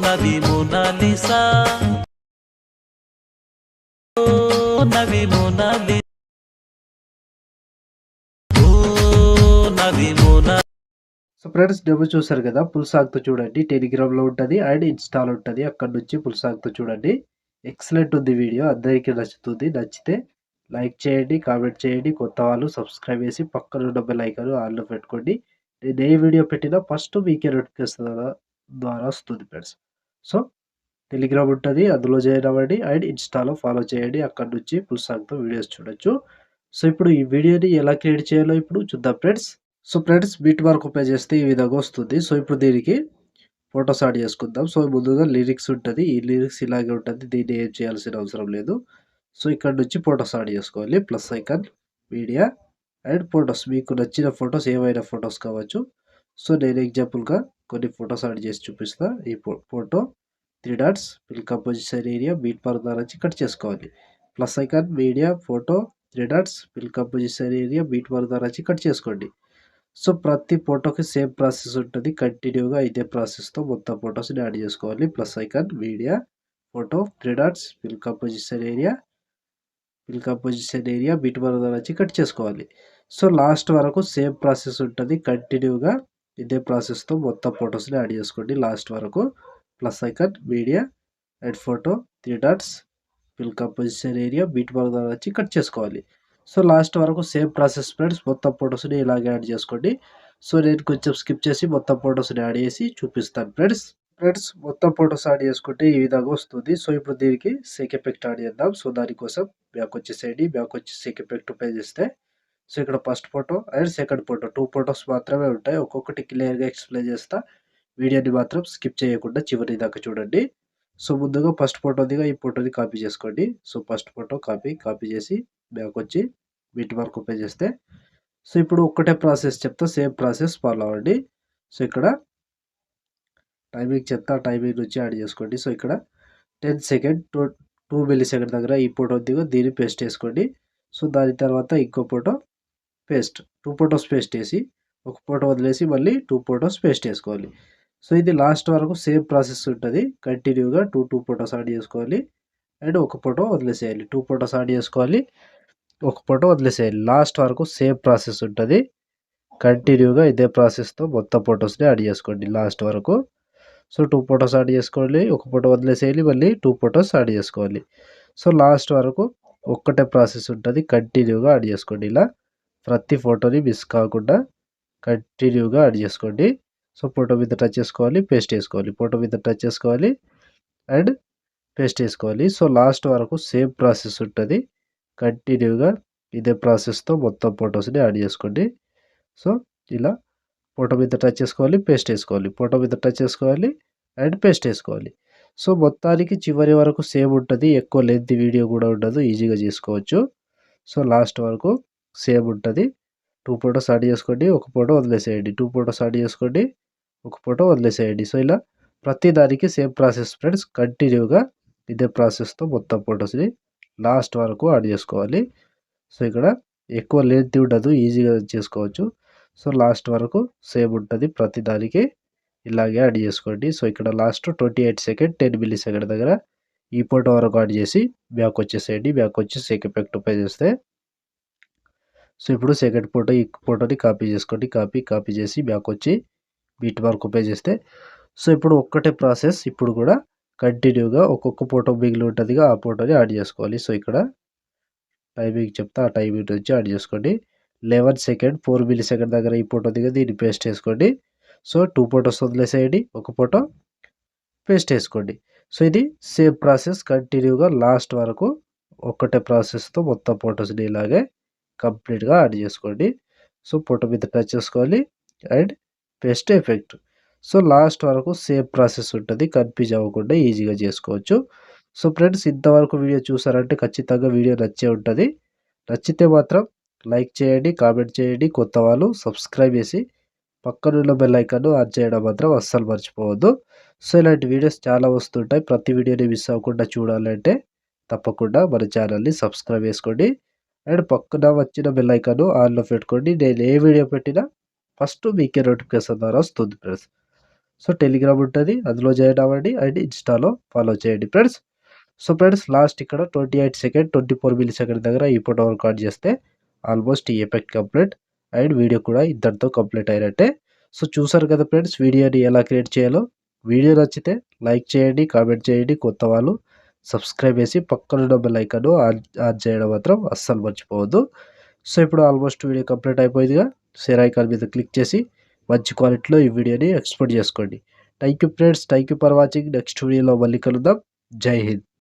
నది మోనాలిసా ఓ నది మోనాలి ఓ నది మోనా. సో ఫ్రెండ్స్ డెమో చూసారు కదా, ఫుల్ సాంగ్తో చూడండి. టెలిగ్రామ్లో ఉంటుంది అండ్ ఇన్స్టాలో ఉంటుంది. అక్కడ నుంచి ఫుల్ సాంగ్తో చూడండి. ఎక్సలెంట్ ఉంది వీడియో, అందరికీ నచ్చుతుంది. నచ్చితే లైక్ చేయండి, కామెంట్ చేయండి. కొత్త వాళ్ళు సబ్స్క్రైబ్ చేసి పక్కన ఉన్న బెల్ ఐకాన్ ఆన్లో పెట్టుకోండి. నేను ఏ వీడియో పెట్టినా ఫస్ట్ మీకే నోటిఫికేషన్ ద్వారా వస్తుంది ఫ్రెండ్స్. సో టెలిగ్రామ్ ఉంటుంది, అందులో జాయిన్ అవ్వండి అండ్ ఇన్స్టాలో ఫాలో చేయండి. అక్కడ నుంచి ఫుల్ సాంగ్తో వీడియోస్ చూడొచ్చు. సో ఇప్పుడు ఈ వీడియోని ఎలా క్రియేట్ చేయాలో ఇప్పుడు చూద్దాం friends. So friends beat mark open చేస్తే ఈ విధంగా వస్తుంది. సో ఇప్పుడు దీనికి ఫొటోస్ యాడ్ చేసుకుందాం. సో ముందుగా లిరిక్స్ ఉంటుంది, ఈ లిరిక్స్ ఇలాగే ఉంటుంది, దీన్ని ఏం చేయాల్సిన అవసరం లేదు. సో ఇక్కడ నుంచి ఫొటోస్ యాడ్ చేసుకోవాలి. Plus icon, media and photos, మీకు నచ్చిన ఫొటోస్ ఏవైనా ఫొటోస్ కావచ్చు. సో నేను ఎగ్జాంపుల్గా కొన్ని ఫొటోస్ యాడ్ చేసి చూపిస్తా. ఈ photo 3 dots, fill composition area, beat mark ద్వారా నుంచి కట్ చేసుకోవాలి. Plus icon, media, photo, 3 dots, fill composition area, beat mark ద్వారా నుంచి కట్ చేసుకోండి. సో ప్రతి ఫోటోకి సేమ్ ప్రాసెస్ ఉంటుంది. కంటిన్యూగా ఇదే ప్రాసెస్తో మొత్తం ఫొటోస్ని యాడ్ చేసుకోవాలి. Plus icon, media, photo, 3 dots, fill composition area, beat mark ద్వారా వచ్చి కట్ చేసుకోవాలి. సో లాస్ట్ వరకు సేమ్ ప్రాసెస్ ఉంటుంది. కంటిన్యూగా ఇదే ప్రాసెస్తో మొత్తం ఫొటోస్ని యాడ్ చేసుకోండి లాస్ట్ వరకు. Plus icon, media and photo, 3 dots, fill composition area, beat mark ద్వారా వచ్చి కట్ చేసుకోవాలి. సో లాస్ట్ వరకు సేమ్ ప్రాసెస్ ఫ్రెండ్స్. మొత్తం ఫొటోస్ని ఇలాగే యాడ్ చేసుకోండి. సో నేను కొంచెం స్కిప్ చేసి మొత్తం ఫొటోస్ని యాడ్ చేసి చూపిస్తాను ఫ్రెండ్స్. మొత్తం ఫొటోస్ యాడ్ చేసుకుంటే ఈ విధంగా వస్తుంది. సో ఇప్పుడు దీనికి సేక్ ఎఫెక్ట్ యాడ్ చేద్దాం. సో దానికోసం బ్యాక్ వచ్చేసేయండి. బ్యాక్ వచ్చి సేక్ ఎఫెక్ట్ ఓపెన్ చేస్తే సో ఇక్కడ first photo and second photo 2 photos మాత్రమే ఉంటాయి. ఒక్కొక్కటి క్లియర్గా ఎక్స్ప్లెయిన్ చేస్తా. వీడియోని మాత్రం స్కిప్ చేయకుండా చివరి దాకా చూడండి. సో ముందుగా ఫస్ట్ ఫోటో దిగా ఈ ఫోటోని కాపీ చేసుకోండి. సో ఫస్ట్ ఫోటో కాపీ చేసి బ్యాక్ వచ్చి బీట్ మార్క్ ఓపెన్ చేస్తే సో ఇప్పుడు ఒక్కటే ప్రాసెస్ చెప్తా, సేమ్ ప్రాసెస్ ఫాలో అవ్వండి. సో ఇక్కడ టైమింగ్ చెప్తా, టైమింగ్ నుంచి యాడ్ చేసుకోండి. సో ఇక్కడ 10 సెకండ్ 2 మిల్లీ సెకండ్ దగ్గర ఈ ఫోటో దిగో దీన్ని పేస్ట్ చేసుకోండి. సో దాని తర్వాత ఇంకో ఫోటో పేస్ట్, 2 ఫొటోస్ పేస్ట్ చేసి ఒక ఫోటో వదిలేసి మళ్ళీ 2 ఫొటోస్ పేస్ట్ చేసుకోవాలి. సో ఇది లాస్ట్ వరకు సేమ్ ప్రాసెస్ ఉంటుంది. కంటిన్యూగా 2 ఫొటోస్ యాడ్ చేసుకోవాలి అండ్ ఒక ఫోటో వదిలేసేయాలి. 2 ఫొటోస్ యాడ్ చేసుకోవాలి, ఒక ఫోటో వదిలేసేయాలి. లాస్ట్ వరకు సేమ్ ప్రాసెస్ ఉంటుంది. కంటిన్యూగా ఇదే ప్రాసెస్తో మొత్తం ఫొటోస్ని యాడ్ చేసుకోండి లాస్ట్ వరకు. సో 2 ఫొటోస్ యాడ్ చేసుకోవాలి, ఒక ఫోటో వదిలేసేయాలి, మళ్ళీ 2 ఫొటోస్ యాడ్ చేసుకోవాలి. సో లాస్ట్ వరకు ఒక్కటే ప్రాసెస్ ఉంటుంది. కంటిన్యూగా యాడ్ చేసుకోండి. ఇలా ప్రతి ఫోటోని మిస్ కాకుండా కంటిన్యూగా యాడ్ చేసుకోండి. సో ఫోటో మీద టచ్ చేసుకోవాలి, పేస్ట్ చేసుకోవాలి, ఫోటో మీద టచ్ చేసుకోవాలి అండ్ పేస్ట్ చేసుకోవాలి. సో లాస్ట్ వరకు సేమ్ ప్రాసెస్ ఉంటుంది. కంటిన్యూగా ఇదే ప్రాసెస్తో మొత్తం ఫొటోస్ని యాడ్ చేసుకోండి. సో ఇలా ఫోటో మీద టచ్ చేసుకోవాలి, పేస్ట్ చేసుకోవాలి, ఫోటో మీద టచ్ చేసుకోవాలి అండ్ పేస్ట్ చేసుకోవాలి. సో మొత్తానికి చివరి వరకు సేమ్ ఉంటుంది. ఎక్కువ లెంత్ వీడియో కూడా ఉండదు, ఈజీగా చేసుకోవచ్చు. సో లాస్ట్ వరకు సేమ్ ఉంటుంది. 2 ఫొటోస్ యాడ్ చేసుకోండి, ఒక ఫోటో వదిలేసేయండి, 2 ఫొటోస్ యాడ్ చేసుకోండి, ఒక ఫోటో వదిలేసేయండి. సో ఇలా ప్రతి దానికి సేమ్ ప్రాసెస్ ఫ్రెండ్స్. కంటిన్యూగా ఇదే ప్రాసెస్తో మొత్తం ఫొటోస్ని లాస్ట్ వరకు యాడ్ చేసుకోవాలి. సో ఇక్కడ ఎక్కువ లెంత్ ఉండదు, ఈజీగా చేసుకోవచ్చు. సో లాస్ట్ వరకు సేమ్ ఉంటుంది ప్రతి దానికి. ఇలాగే యాడ్ చేసుకోండి. సో ఇక్కడ లాస్ట్ 28 సెకండ్ 10 మిల్లీ సెకండ్ దగ్గర ఈ ఫోటో వరకు యాడ్ చేసి బ్యాక్ వచ్చేసేయండి. బ్యాక్ వచ్చి సేక్ ఎఫెక్ట్ ఓపెన్ చేస్తే సో ఇప్పుడు సెకండ్ ఫోటో ఈ ఫోటోని కాపీ చేసుకోండి. కాపీ చేసి బ్యాక్ వచ్చి బీట్ మార్క్ ఓపెన్ చేస్తే సో ఇప్పుడు ఒక్కటే ప్రాసెస్. ఇప్పుడు కూడా కంటిన్యూగా ఒక్కొక్క ఫోటో మిగిలి ఉంటుందిగా, ఆ ఫోటోని యాడ్ చేసుకోవాలి. సో ఇక్కడ టైమింగ్ చెప్తా, ఆ టైమింగ్ నుంచి యాడ్ చేసుకోండి. 11 సెకండ్ 4 మిల్లీ సెకండ్ దగ్గర ఈ ఫోటో దిగా దీన్ని పేస్ట్ చేసుకోండి. సో 2 ఫొటోస్ వదిలేసేయండి, ఒక ఫోటో పేస్ట్ చేసుకోండి. సో ఇది సేమ్ ప్రాసెస్. కంటిన్యూగా లాస్ట్ వరకు ఒక్కటే ప్రాసెస్తో మొత్తం ఫొటోస్ని ఇలాగే కంప్లీట్గా యాడ్ చేసుకోండి. సో ఫోటో మీద టచ్ చేసుకోవాలి and paste effect. So last వరకు సేమ్ ప్రాసెస్ ఉంటుంది. కన్ఫ్యూజ్ అవ్వకుండా ఈజీగా చేసుకోవచ్చు. సో ఫ్రెండ్స్ ఇంతవరకు వీడియో చూసారంటే ఖచ్చితంగా వీడియో నచ్చే ఉంటుంది. నచ్చితే మాత్రం లైక్ చేయండి, కామెంట్ చేయండి. కొత్త వాళ్ళు సబ్స్క్రైబ్ చేసి పక్కనున్న బెల్ ఐకాన్ ఆన్ చేయడం మాత్రం అస్సలు మర్చిపోవద్దు. సో ఇలాంటి వీడియోస్ చాలా వస్తుంటాయి. ప్రతి వీడియోని మిస్ అవ్వకుండా చూడాలంటే తప్పకుండా మన ఛానల్ని సబ్స్క్రైబ్ చేసుకోండి అండ్ పక్కన వచ్చిన బెల్ ఐకాన్ ఆన్లో పెట్టుకోండి. నేను ఏ వీడియో పెట్టినా ఫస్ట్ మీకే నోటిఫికేషన్ ద్వారా వస్తుంది ఫ్రెండ్స్. సో టెలిగ్రామ్ ఉంటుంది, అందులో జాయిన్ అవ్వండి అండ్ ఇన్స్టాలో ఫాలో చేయండి ఫ్రెండ్స్. సో ఫ్రెండ్స్ లాస్ట్ ఇక్కడ 28 సెకండ్ 24 మిల్లీ సెకండ్ దగ్గర ఈ ఫోటో రికార్డ్ చేస్తే ఆల్మోస్ట్ ఈ ఎఫెక్ట్ కంప్లీట్ అండ్ వీడియో కూడా ఇద్దరితో కంప్లీట్ అయినట్టే. సో చూసారు కదా ఫ్రెండ్స్ వీడియోని ఎలా క్రియేట్ చేయాలో. వీడియో నచ్చితే లైక్ చేయండి, కామెంట్ చేయండి, కొత్త వాళ్ళు సబ్స్క్రైబ్ చేసి పక్కన బెల్ ఐకాన్ ఆన్ చేయడం మాత్రం అస్సలు మర్చిపోవద్దు. సో ఇప్పుడు ఆల్మోస్ట్ వీడియో కంప్లీట్ అయిపోయిందిగా, షేర్ ఐకాన్ మీద క్లిక్ చేసి మంచి క్వాలిటీలో ఈ వీడియోని ఎక్స్పోర్ట్ చేసుకోండి. Thank you friends, thank you for watching. Next వీడియోలో మళ్ళీ కలుద్దాం. జై హింద్.